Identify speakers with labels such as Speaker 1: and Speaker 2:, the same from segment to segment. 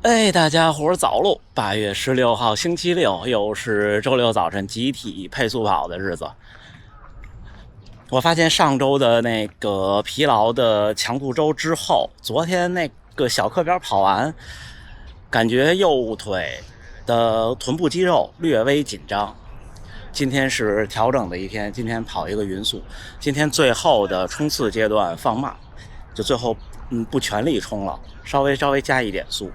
Speaker 1: 哎，大家伙儿早喽！8月16号星期六，又是周六早晨集体配速跑的日子。我发现上周的那个疲劳的强度周之后，昨天那个小课表跑完，感觉右腿的臀部肌肉略微紧张。今天是调整的一天，今天跑一个匀速。今天最后的冲刺阶段放慢，就最后不全力冲了，稍微加一点速。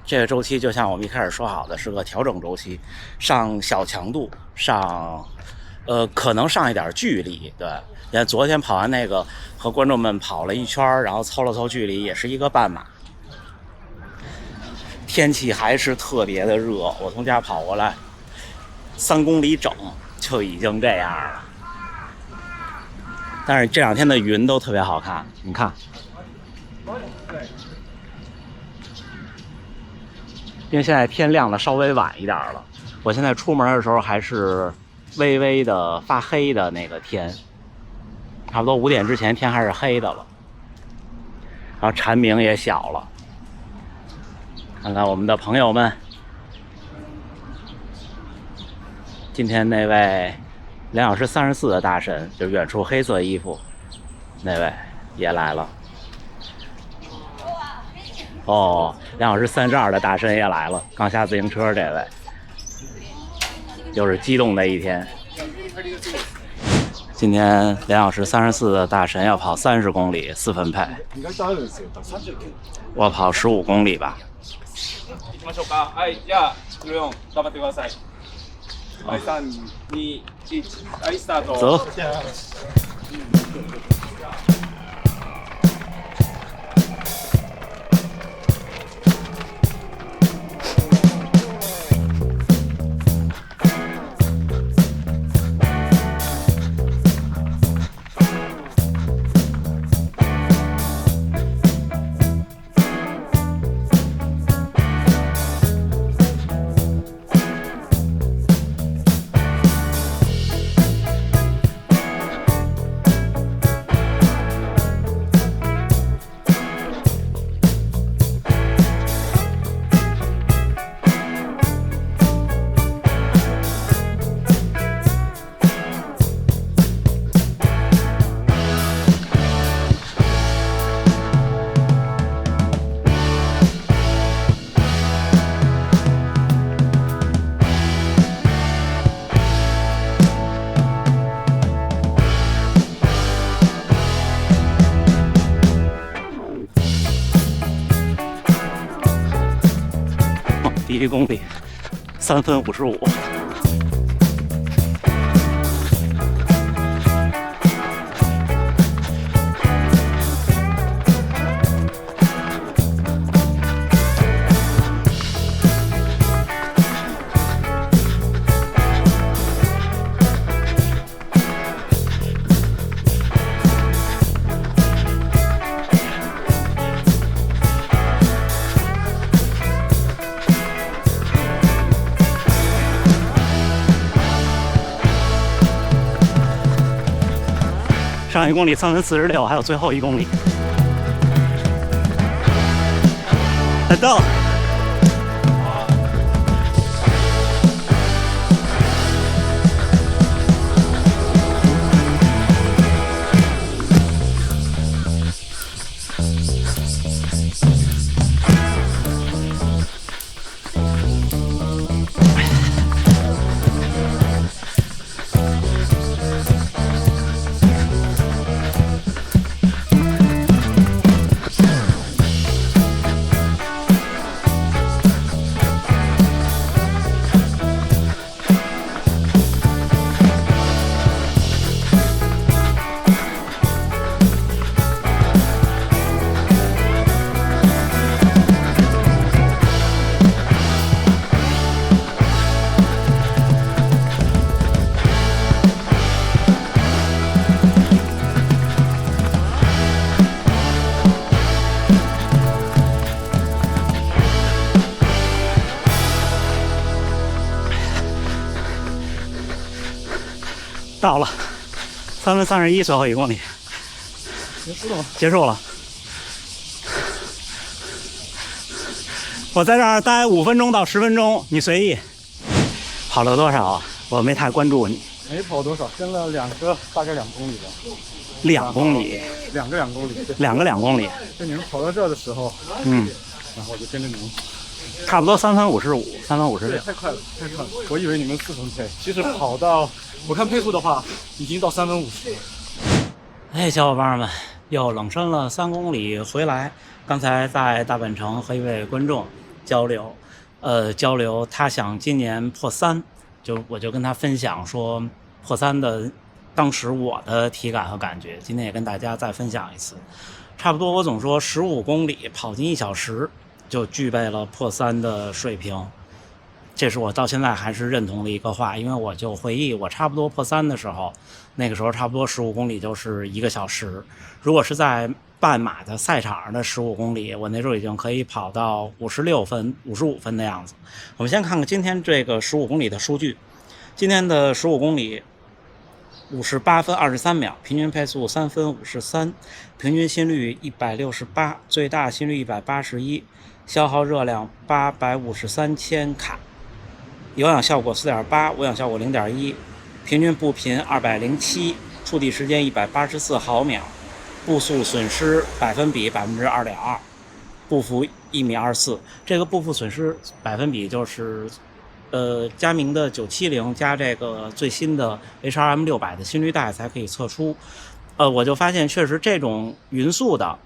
Speaker 1: 这个周期就像我们一开始说好的，是个调整周期，上小强度，上可能上一点距离。对，因为昨天跑完那个和观众们跑了一圈，然后凑了凑距离，也是一个半马。天气还是特别的热，我从家跑过来3公里整就已经这样了。但是这2天的云都特别好看，你看。因为现在天亮的稍微晚一点了，我现在出门的时候还是微微的发黑的那个天，差不多5点之前天还是黑的了，然后蝉鸣也小了。看看我们的朋友们，今天那位2小时34的大神，就远处黑色衣服那位也来了。哦，2小时32的大神也来了，刚下自行车这位，又是激动的一天。今天2小时34的大神要跑30公里4分配，我跑15公里吧。
Speaker 2: 行きましょうか。はい、じゃあ14頑張ってください。はい、3、2、1、はい、スタート。
Speaker 1: 走。第1公里3分55。上1公里3分46，还有最后1公里。到了。到了3分31，最后1公里结束了。我在这儿待5分钟到10分钟，你随意。跑了多少啊？我没太关注你。
Speaker 3: 没跑多少，跟了大概2公里吧。
Speaker 1: 2公里
Speaker 3: ，2个2公里，
Speaker 1: 两个2公里。
Speaker 3: 就你们跑到这儿的时候，然后我就跟着你们，
Speaker 1: 差不多3分55、3分56。
Speaker 3: 太快了，太快了！我以为你们4分配，其实跑到我看配速的话，已经到3分50了。
Speaker 1: 哎，小伙伴们，又冷身了3公里回来。刚才在大本城和一位观众交流，他想今年破3，我就跟他分享说破3的当时我的体感和感觉，今天也跟大家再分享一次。差不多我总说15公里跑进1小时就具备了破3的水平，这是我到现在还是认同的一个话。因为我就回忆我差不多破3的时候，那个时候差不多15公里就是1个小时。如果是在半马的赛场上的15公里，我那时候已经可以跑到56分、55分的样子。我们先看看今天这个15公里的数据。今天的15公里58分23秒，平均配速3分53，平均心率168，最大心率181，消耗热量853千卡，有氧效果4.8，无氧效果0.1，平均步频207，触地时间184毫秒，步速损失百分比2.2%，步幅1.24米。这个步幅损失百分比就是佳明的970加这个最新的 HRM600的心率带才可以测出。我就发现确实这种匀速的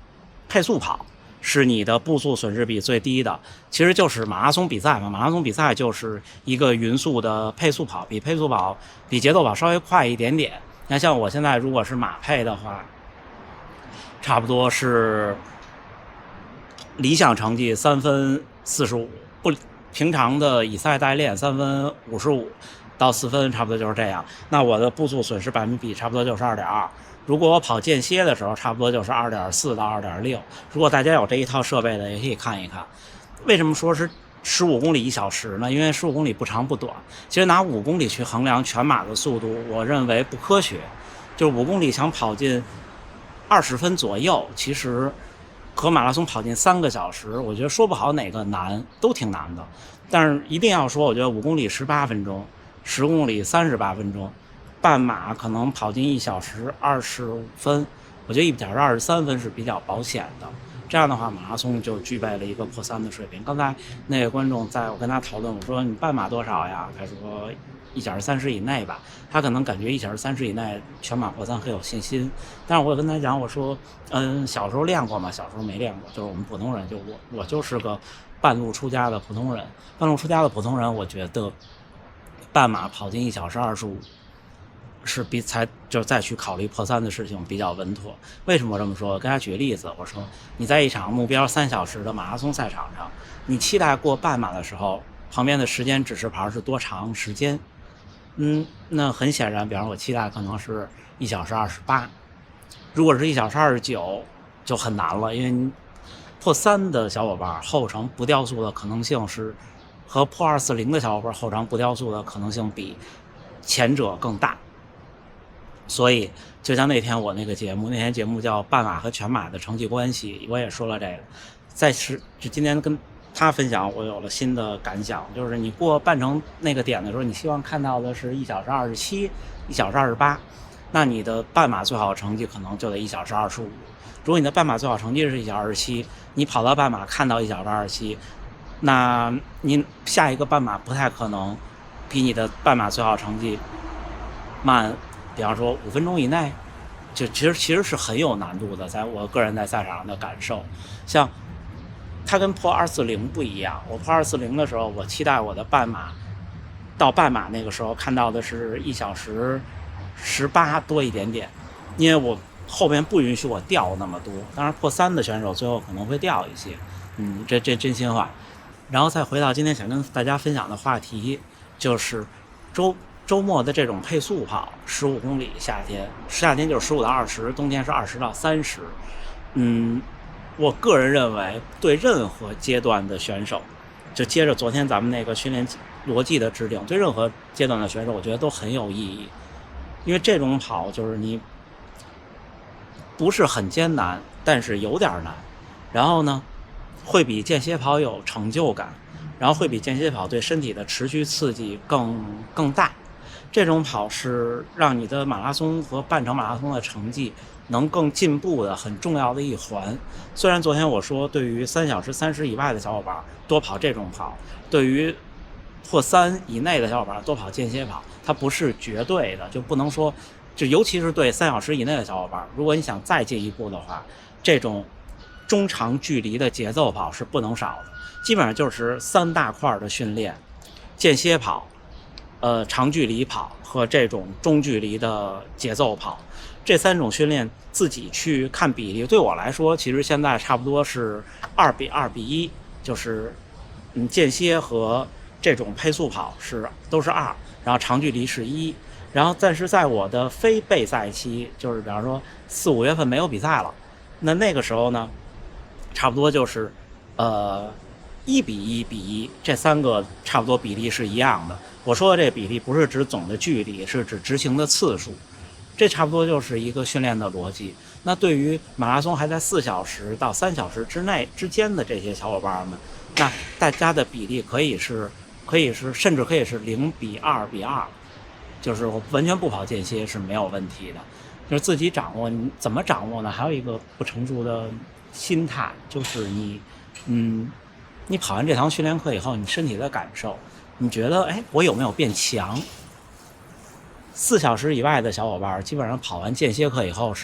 Speaker 1: 配速跑是你的步速损失比最低的。其实就是马拉松比赛嘛，马拉松比赛就是一个匀速的配速跑，比节奏跑稍微快一点点。那像我现在如果是马配的话，差不多是理想成绩3分45，平常的以赛代练3分55到4分，差不多就是这样。那我的步速损失百分比差不多就是2.2。如果我跑间歇的时候，差不多就是2.4到2.6。如果大家有这一套设备的，也可以看一看。为什么说是15公里1小时呢？因为15公里不长不短。其实拿5公里去衡量全马的速度，我认为不科学。就是5公里想跑进20分左右，其实和马拉松跑进3个小时，我觉得说不好哪个难，都挺难的。但是一定要说，我觉得5公里18分钟，10公里38分钟，半马可能跑进1小时25分，我觉得1小时23分是比较保险的。这样的话，马拉松就具备了一个破3的水平。刚才那位观众我跟他讨论，我说你半马多少呀？他说1小时30以内吧。他可能感觉1小时30以内全马破3很有信心。但是我也跟他讲，我说小时候练过吗？小时候没练过，就是我们普通人，就我就是个半路出家的普通人。半路出家的普通人，我觉得半马跑进1小时25是再去考虑破3的事情比较稳妥。为什么这么说？我跟他举个例子，我说你在一场目标3小时的马拉松赛场上，你期待过半马的时候，旁边的时间指示牌是多长时间？那很显然，比方说我期待可能是1小时28，如果是1小时29就很难了，因为破3的小伙伴后程不掉速的可能性是和破240的小伙伴后程不掉速的可能性比前者更大。所以就像那天我那天节目叫半马和全马的成绩关系，我也说了这个。就今天跟他分享，我有了新的感想，就是你过半程那个点的时候，你希望看到的是1小时27、1小时28，那你的半马最好的成绩可能就得1小时25。如果你的半马最好成绩是1小时27，你跑到半马看到1小时27，那你下一个半马不太可能比你的半马最好成绩慢，比方说5分钟以内，就其实是很有难度的。在我个人在赛场上的感受，像它跟破240不一样。我破240的时候，我期待我的半马到半马那个时候看到的是1小时18多一点点，因为我后面不允许我掉那么多。当然破3的选手最后可能会掉一些，这真心话。然后再回到今天想跟大家分享的话题，就是周末的这种配速跑，15公里，夏天就是15到20，冬天是20到30。我个人认为，对任何阶段的选手，就接着昨天咱们那个训练逻辑的制定，对任何阶段的选手，我觉得都很有意义。因为这种跑就是你不是很艰难，但是有点难。然后呢，会比间歇跑有成就感，然后会比间歇跑对身体的持续刺激更大。这种跑是让你的马拉松和半程马拉松的成绩能更进步的很重要的一环。虽然昨天我说对于3小时30以外的小伙伴多跑这种跑，对于破3以内的小伙伴多跑间歇跑，它不是绝对的，就不能说，就尤其是对3小时以内的小伙伴，如果你想再进一步的话，这种中长距离的节奏跑是不能少的。基本上就是3大块的训练：间歇跑、长距离跑和这种中距离的节奏跑。这3种训练自己去看比例，对我来说，其实现在差不多是2:2:1，就是间歇和这种配速跑都是2，然后长距离是1。然后但是在我的非备赛期，就是比方说4、5月份没有比赛了，那个时候呢，差不多就是1:1:1，这3个差不多比例是一样的。我说的这比例不是指总的距离，是指执行的次数。这差不多就是一个训练的逻辑。那对于马拉松还在4小时到3小时之间的这些小伙伴们，那大家的比例可以是甚至可以是0:2:2，就是我完全不跑间歇是没有问题的。就是自己掌握，你怎么掌握呢？还有一个不成熟的心态，就是你跑完这堂训练课以后，你身体的感受，你觉得我有没有变强？4小时以外的小伙伴基本上跑完间歇课以后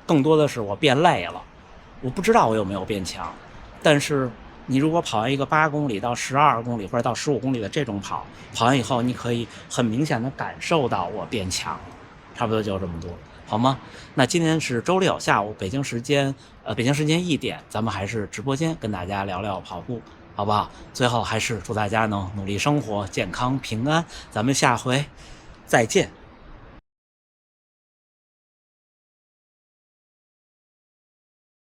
Speaker 1: 更多的是我变累了，我不知道我有没有变强。但是你如果跑完一个8公里到12公里或者到15公里的这种跑完以后，你可以很明显的感受到我变强了。差不多就这么多，好吗？那今天是周6下午北京时间1点，咱们还是直播间跟大家聊聊跑步，好不好？最后还是祝大家能努力生活，健康平安，咱们下回再见。